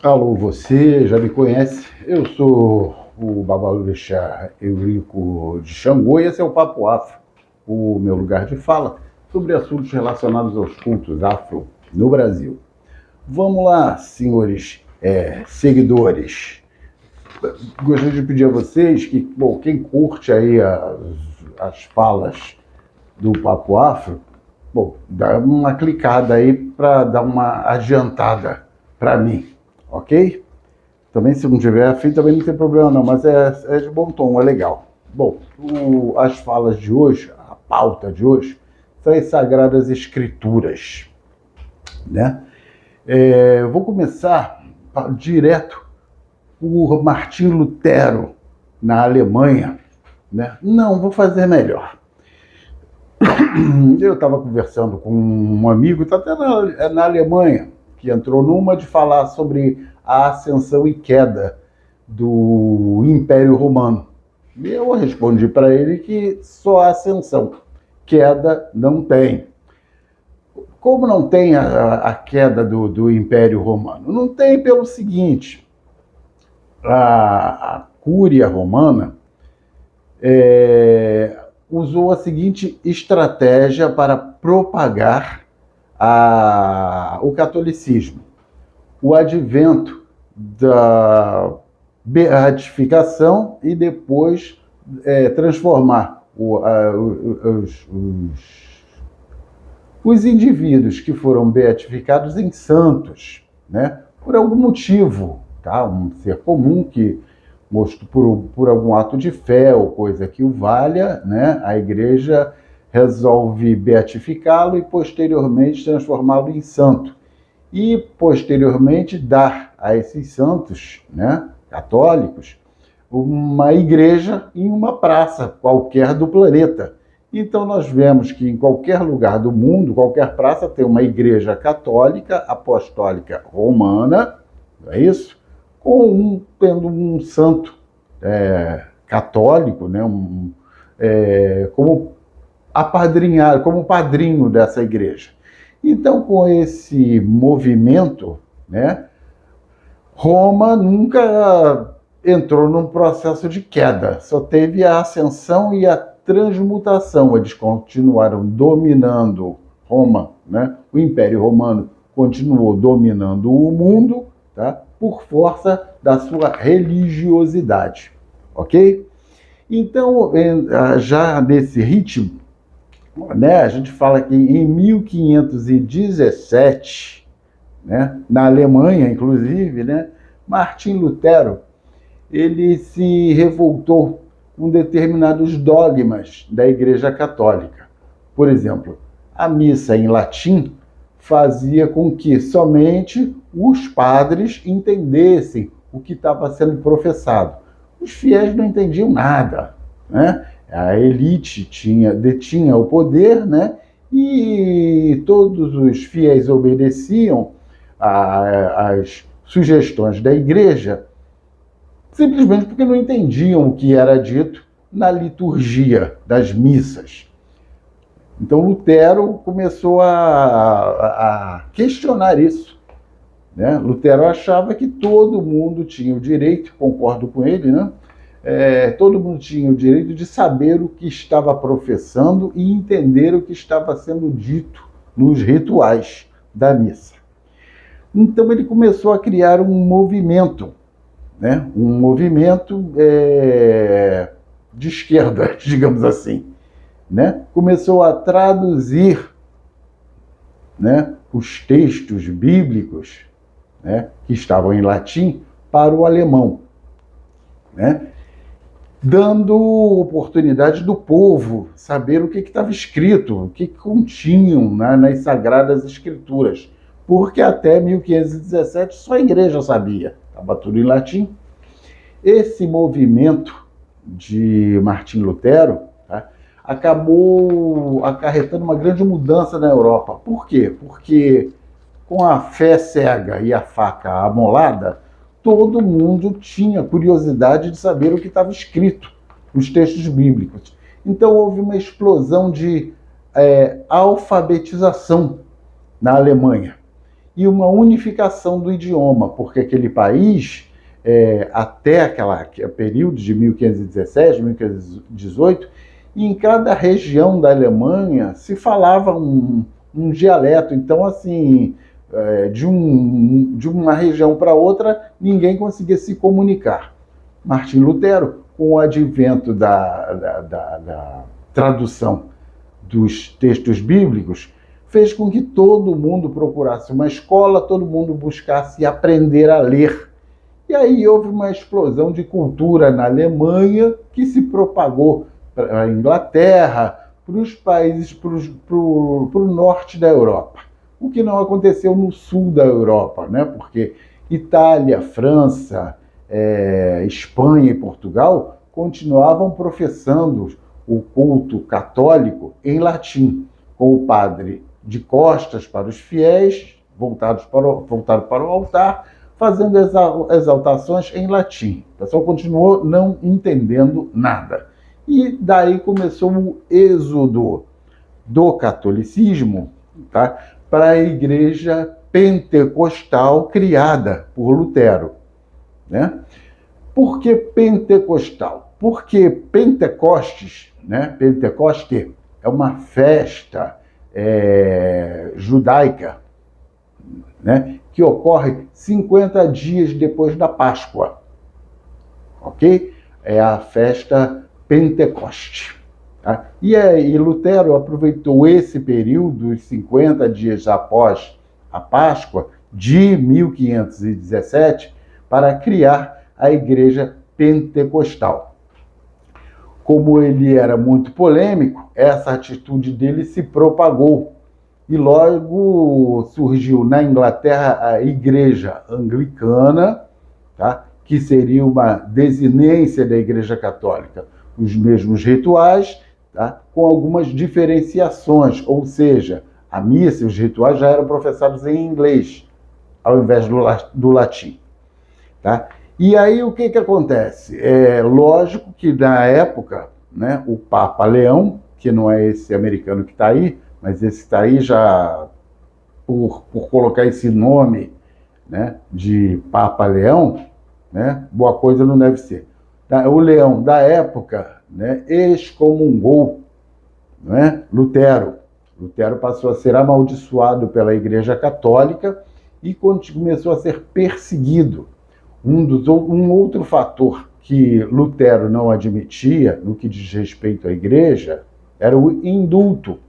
Alô, você já me conhece? Eu sou o Babalorixá Eurico de Xangô e esse é o Papo Afro, o meu lugar de fala sobre assuntos relacionados aos cultos afro no Brasil. Vamos lá, senhores seguidores. Gostaria de pedir a vocês que, bom, quem curte aí as falas do Papo Afro, bom, dá uma clicada aí para dar uma adiantada para mim, ok? Também, se não tiver afim, também não tem problema não, mas é de bom tom, é legal. Bom, as falas de hoje, a pauta de hoje, são as Sagradas Escrituras, né? Vou começar direto por Martim Lutero, na Alemanha, né? Não, vou fazer melhor. Eu estava conversando com um amigo, está até na Alemanha, que entrou numa de falar sobre a ascensão e queda do Império Romano. E eu respondi para ele que só ascensão, queda não tem. Como não tem a queda do Império Romano? Não tem pelo seguinte, a Cúria Romana usou a seguinte estratégia para propagar o catolicismo. O advento da beatificação e depois transformar os indivíduos que foram beatificados em santos, né? Por algum motivo, tá? Um ser comum que, por algum ato de fé ou coisa que o valha, né? A igreja resolve beatificá-lo e posteriormente transformá-lo em santo. E posteriormente dar a esses santos, né, católicos, uma igreja em uma praça qualquer do planeta. Então nós vemos que em qualquer lugar do mundo, qualquer praça tem uma igreja católica, apostólica romana, não é isso? Tendo um santo católico, né, como apadrinhado, como padrinho dessa igreja. Então, com esse movimento, né, Roma nunca entrou num processo de queda, só teve a ascensão e a transmutação. Eles continuaram dominando Roma, né? O Império Romano continuou dominando o mundo, tá? Por força da sua religiosidade, ok? Então, já nesse ritmo, né, a gente fala que em 1517, né, na Alemanha, inclusive, né, Martim Lutero ele se revoltou com determinados dogmas da Igreja Católica. Por exemplo, a missa em latim fazia com que somente os padres entendessem o que estava sendo professado. Os fiéis não entendiam nada, né? A elite detinha o poder, né? E todos os fiéis obedeciam às sugestões da igreja, simplesmente porque não entendiam o que era dito na liturgia das missas. Então Lutero começou a questionar isso, né? Lutero achava que todo mundo tinha o direito, concordo com ele, né? Todo mundo tinha o direito de saber o que estava professando e entender o que estava sendo dito nos rituais da missa. Então ele começou a criar um movimento, né? Um movimento de esquerda, digamos assim, né? Começou a traduzir, né, os textos bíblicos, né, que estavam em latim para o alemão, né? Dando oportunidade do povo saber o que estava escrito, o que continham, né, nas Sagradas Escrituras, porque até 1517 só a igreja sabia, estava tudo em latim. Esse movimento de Martim Lutero, tá, acabou acarretando uma grande mudança na Europa. Por quê? Porque com a fé cega e a faca amolada, todo mundo tinha curiosidade de saber o que estava escrito nos textos bíblicos. Então houve uma explosão de alfabetização na Alemanha. e uma unificação do idioma, porque aquele país, até aquele período de 1517, 1518, em cada região da Alemanha se falava um dialeto. Então, assim, de uma região para outra, ninguém conseguia se comunicar. Martim Lutero, com o advento da tradução dos textos bíblicos, fez com que todo mundo procurasse uma escola, todo mundo buscasse aprender a ler. E aí houve uma explosão de cultura na Alemanha que se propagou para a Inglaterra, para os países, para o norte da Europa. O que não aconteceu no sul da Europa, né? Porque Itália, França, Espanha e Portugal continuavam professando o culto católico em latim, com o padre de costas para os fiéis, voltado para o altar, fazendo exaltações em latim. O pessoal continuou não entendendo nada. E daí começou o êxodo do catolicismo, tá, para a igreja pentecostal criada por Lutero. Né? Por que pentecostal? Porque Pentecostes, né? Pentecoste é uma festa judaica, né? Que ocorre 50 dias depois da Páscoa. Ok? É a festa Pentecoste. Tá? E Lutero aproveitou esse período, os 50 dias após a Páscoa, de 1517, para criar a Igreja Pentecostal. Como ele era muito polêmico, essa atitude dele se propagou. E logo surgiu na Inglaterra a Igreja Anglicana, tá? Que seria uma desinência da Igreja Católica. Os mesmos rituais, tá? Com algumas diferenciações, ou seja, a missa e os rituais já eram professados em inglês, ao invés do latim. Tá? E aí o que acontece? É lógico que na época, né, o Papa Leão, que não é esse americano que está aí, mas esse está aí já por colocar esse nome, né, de Papa Leão, né, boa coisa não deve ser. O Leão da época, né, excomungou, né, Lutero. Lutero passou a ser amaldiçoado pela Igreja Católica e começou a ser perseguido. Um outro fator que Lutero não admitia, no que diz respeito à igreja, era o indulto.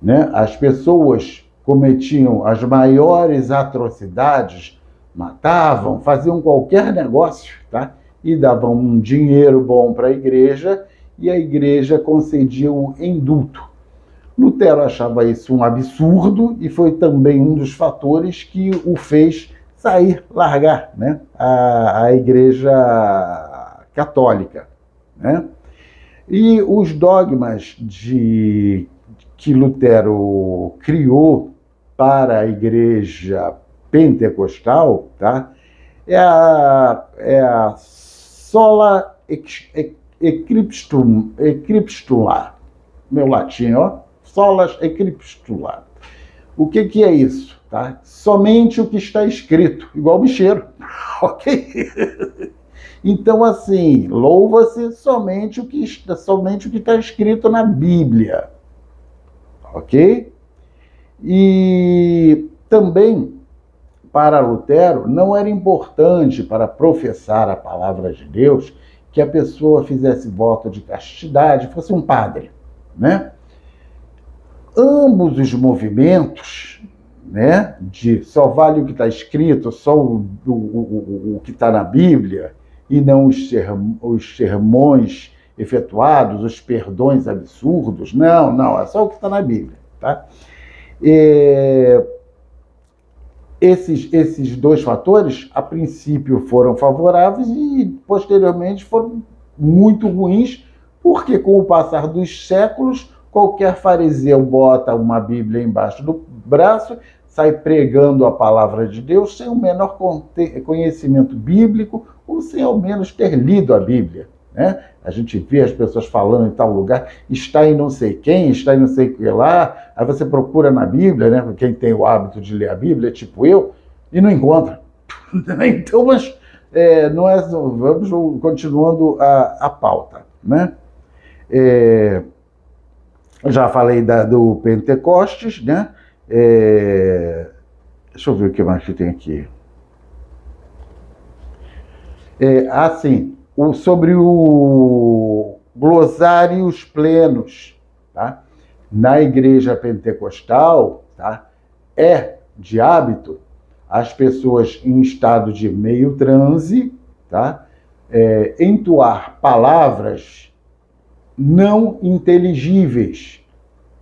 Né? As pessoas cometiam as maiores atrocidades, matavam, faziam qualquer negócio, tá? E davam um dinheiro bom para a igreja, e a igreja concedia o indulto. Lutero achava isso um absurdo e foi também um dos fatores que o fez largar, né, a Igreja Católica. Né? E os dogmas que Lutero criou para a Igreja Pentecostal, tá, é a sola scriptura. Meu latim, ó. Solas scriptura. O que é isso? Tá? Somente o que está escrito, igual o bicheiro, ok? Então, assim, louva-se somente o que está escrito na Bíblia, ok? E também, para Lutero, não era importante para professar a palavra de Deus que a pessoa fizesse voto de castidade, fosse um padre, né? Ambos os movimentos, né, de só vale o que está escrito, só o que está na Bíblia, e não os sermões efetuados, os perdões absurdos. Não, é só o que está na Bíblia. Tá? Esses dois fatores, a princípio, foram favoráveis e, posteriormente, foram muito ruins, porque, com o passar dos séculos, qualquer fariseu bota uma Bíblia embaixo do braço, sai pregando a palavra de Deus sem o menor conhecimento bíblico ou sem ao menos ter lido a Bíblia. né? A gente vê as pessoas falando em tal lugar, está em não sei quem, está em não sei o que lá, aí você procura na Bíblia, né? Quem tem o hábito de ler a Bíblia, tipo eu, e não encontra. Então, mas não é, vamos continuando a pauta, né? Já falei do Pentecostes, né? Deixa eu ver o que mais que tem aqui. Sobre o glossários plenos, tá? Na igreja pentecostal, tá? É de hábito as pessoas em estado de meio transe, tá? Entoar palavras não inteligíveis,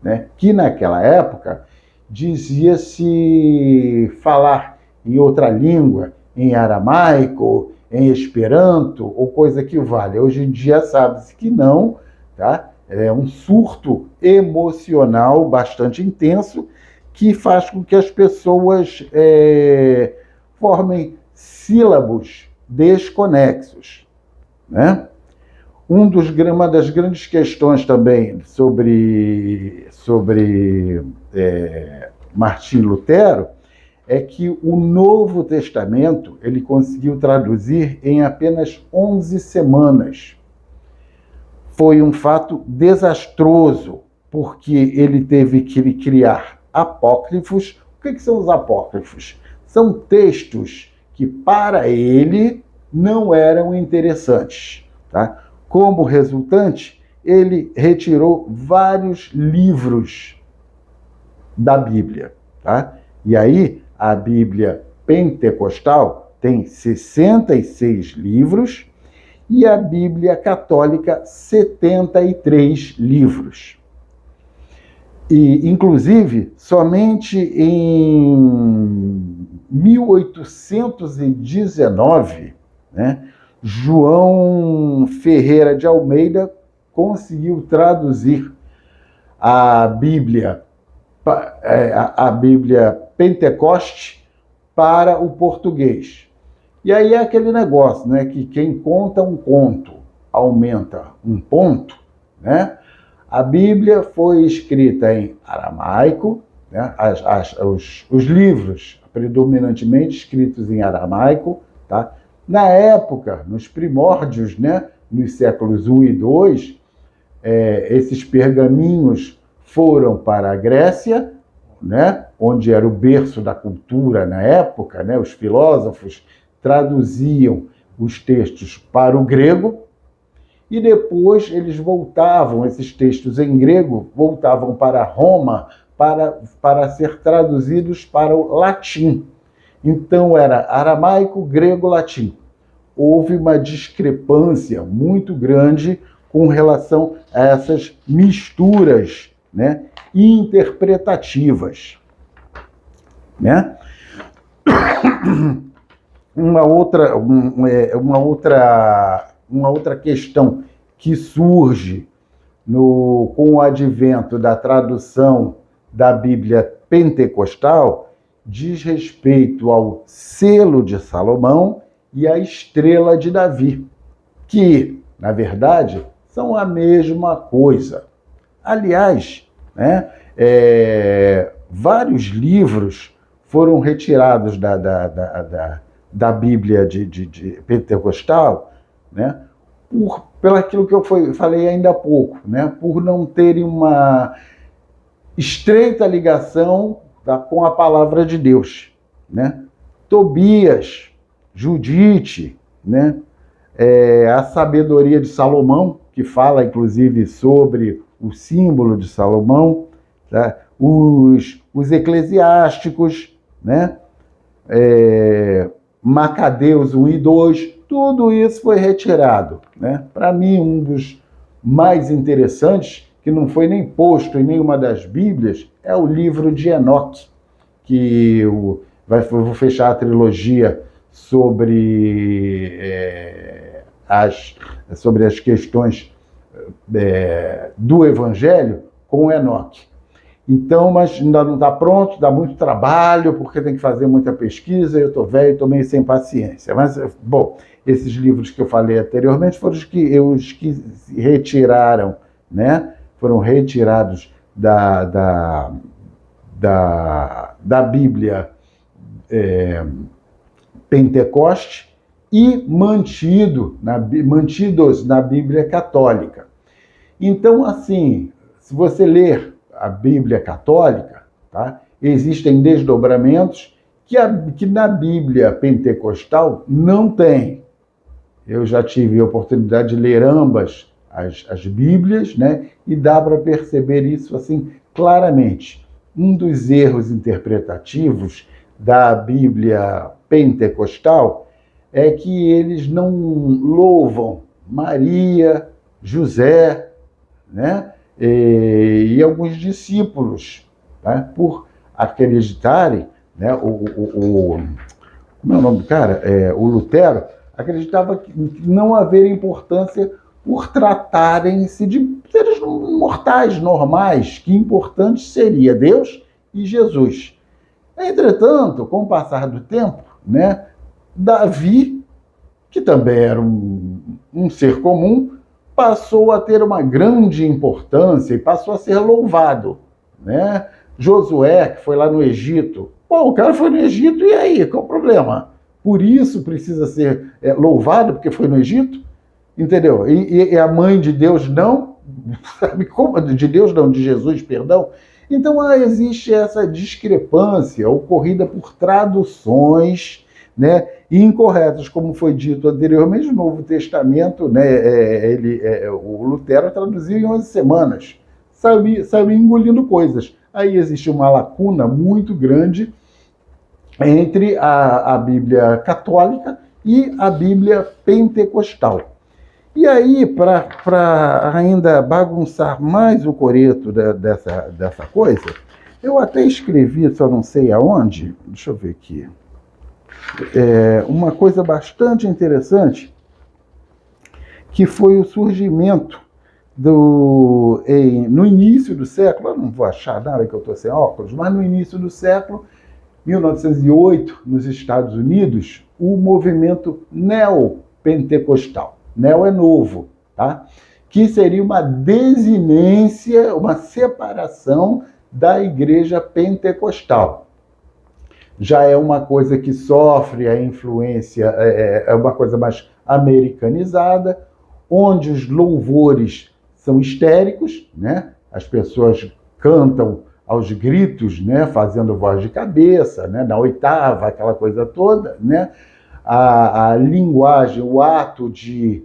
né? Que naquela época dizia-se falar em outra língua, em aramaico, em esperanto, ou coisa que vale. Hoje em dia sabe-se que não, tá? É um surto emocional bastante intenso que faz com que as pessoas formem sílabos desconexos, né? Uma das grandes questões também sobre Martim Lutero é que o Novo Testamento ele conseguiu traduzir em apenas 11 semanas. Foi um fato desastroso, porque ele teve que criar apócrifos. O que são os apócrifos? São textos que, para ele, não eram interessantes, tá? Como resultante, ele retirou vários livros da Bíblia, tá? E aí, a Bíblia pentecostal tem 66 livros e a Bíblia católica 73 livros. E, inclusive, somente em 1819, né, João Ferreira de Almeida conseguiu traduzir a Bíblia Pentecoste para o português. E aí é aquele negócio, né, que quem conta um conto aumenta um ponto, né? A Bíblia foi escrita em aramaico, né? Os livros predominantemente escritos em aramaico, tá? Na época, nos primórdios, né, nos séculos I e II, esses pergaminhos foram para a Grécia, né, onde era o berço da cultura na época, né, os filósofos traduziam os textos para o grego, e depois eles voltavam, esses textos em grego, voltavam para Roma para ser traduzidos para o latim. Então era aramaico, grego, latim. Houve uma discrepância muito grande com relação a essas misturas, né, interpretativas, né? Uma outra questão que surge com o advento da tradução da Bíblia pentecostal diz respeito ao selo de Salomão e à estrela de Davi, que, na verdade, são a mesma coisa. Aliás, né, vários livros foram retirados da Bíblia de pentecostal, né, pelo aquilo que eu falei ainda há pouco, né, por não terem uma estreita ligação com a palavra de Deus, né? Tobias, Judite, né, a sabedoria de Salomão, que fala inclusive sobre o símbolo de Salomão, tá? Os eclesiásticos, né? Macabeus 1 e 2, tudo isso foi retirado, né? Para mim, um dos mais interessantes, que não foi nem posto em nenhuma das Bíblias, é o livro de Enoque, que eu vou fechar a trilogia sobre as questões do Evangelho com Enoque. Então, mas ainda não está pronto, dá muito trabalho, porque tem que fazer muita pesquisa, eu estou velho, estou meio sem paciência. Mas, bom, esses livros que eu falei anteriormente foram os que se retiraram, né? Foram retirados da Bíblia Pentecoste e mantidos na Bíblia Católica. Então, assim, se você ler a Bíblia Católica, tá, existem desdobramentos que na Bíblia Pentecostal não tem. Eu já tive a oportunidade de ler ambas as Bíblias, né, e dá para perceber isso assim claramente. Um dos erros interpretativos da Bíblia Pentecostal é que eles não louvam Maria, José, né, e alguns discípulos, tá, por acreditarem, né, como é o nome do cara? O Lutero acreditava que não haver importância por tratarem-se de seres mortais, normais, que importante seria Deus e Jesus. Entretanto, com o passar do tempo, né, Davi, que também era um ser comum, passou a ter uma grande importância e passou a ser louvado, né? Josué, que foi lá no Egito, o cara foi no Egito, e aí, qual o problema? Por isso precisa ser louvado, porque foi no Egito, entendeu? E a mãe de Deus não, sabe como? De Deus não, de Jesus, perdão. Então existe essa discrepância ocorrida por traduções, né, incorretas, como foi dito anteriormente. O Novo Testamento, né, o Lutero traduziu em 11 semanas, saiu engolindo coisas. Aí existe uma lacuna muito grande entre a Bíblia católica e a Bíblia pentecostal. E aí, para ainda bagunçar mais o coreto dessa coisa, eu até escrevi, só não sei aonde, deixa eu ver aqui, uma coisa bastante interessante, que foi o surgimento no início do século, eu não vou achar nada que eu estou sem óculos, mas no início do século, 1908, nos Estados Unidos, o movimento neopentecostal. Neo é novo, tá? Que seria uma desinência, uma separação da igreja pentecostal. Já é uma coisa que sofre a influência, é uma coisa mais americanizada, onde os louvores são histéricos, né? As pessoas cantam aos gritos, né? Fazendo voz de cabeça, né? Na oitava, aquela coisa toda, né? A linguagem, o ato de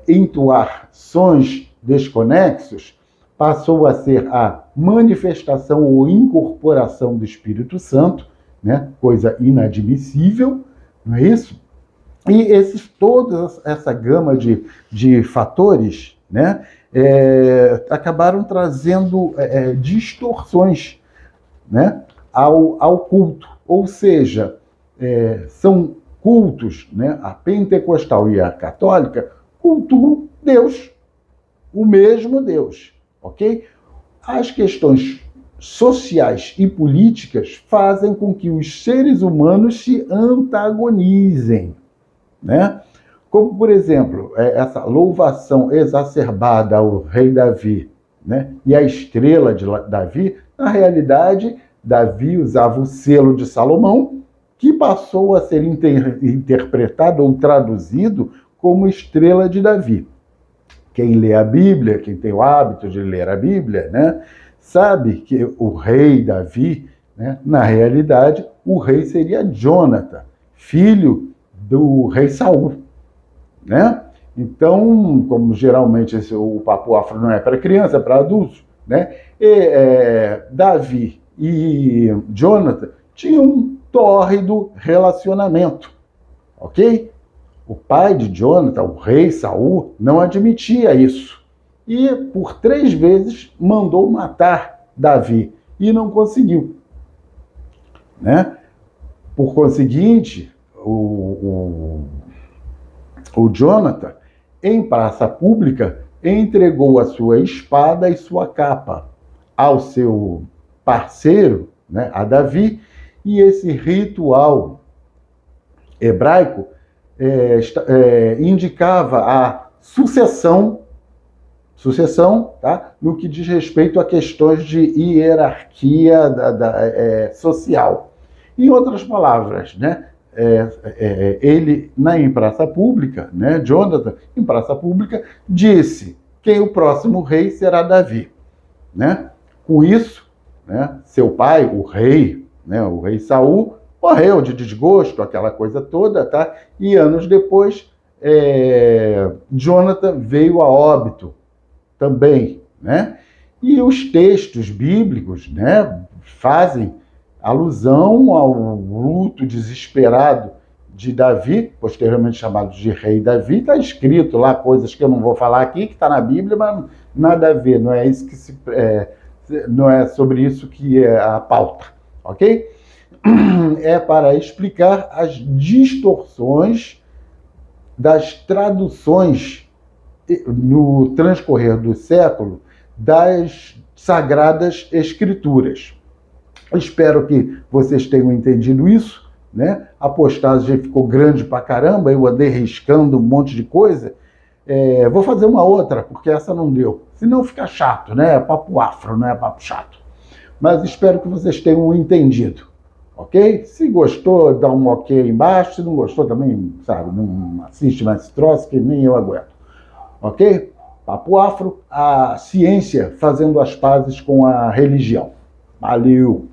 entoar sons desconexos passou a ser a manifestação ou incorporação do Espírito Santo, né? Coisa inadmissível, não é isso? E toda essa gama de fatores, né, acabaram trazendo distorções, né, ao culto. Ou seja, são cultos, né, a pentecostal e a católica cultuam Deus, o mesmo Deus, ok? As questões sociais e políticas fazem com que os seres humanos se antagonizem, né? Como, por exemplo, essa louvação exacerbada ao rei Davi, né? E a estrela de Davi, na realidade, Davi usava o selo de Salomão, que passou a ser interpretado ou traduzido como estrela de Davi. Quem lê a Bíblia, quem tem o hábito de ler a Bíblia, né, sabe que o rei Davi, né, na realidade, o rei seria Jonathan, filho do rei Saul, né? Então, como geralmente o papo afro não é para criança, é para adultos, né? Davi e Jonathan tinham um tórrido relacionamento, ok? O pai de Jonathan, o rei Saul, não admitia isso. E por 3 vezes mandou matar Davi e não conseguiu, né? Por conseguinte, o Jonathan, em praça pública, entregou a sua espada e sua capa ao seu parceiro, né, a Davi, e esse ritual hebraico indicava a sucessão, tá, no que diz respeito a questões de hierarquia social. Em outras palavras, né, ele, em praça pública, né, Jonathan, em praça pública, disse que o próximo rei será Davi. Né? Com isso, né, seu pai, o rei Saul, morreu de desgosto, aquela coisa toda, tá? E anos depois, Jonathan veio a óbito também, né? E os textos bíblicos, né, fazem alusão ao luto desesperado de Davi, posteriormente chamado de rei Davi. Está escrito lá coisas que eu não vou falar aqui, que está na Bíblia, mas nada a ver, não é isso que não é sobre isso que é a pauta, ok? É para explicar as distorções das traduções no transcorrer do século das Sagradas Escrituras. Espero que vocês tenham entendido isso, né? A postagem ficou grande pra caramba, eu andei riscando um monte de coisa. Vou fazer uma outra, porque essa não deu. Senão fica chato, né? É papo afro, não é papo chato. Mas espero que vocês tenham entendido, ok? Se gostou, dá um ok aí embaixo. Se não gostou também, sabe, não assiste mais esse troço, que nem eu aguento. Ok? Papo afro, a ciência fazendo as pazes com a religião. Valeu!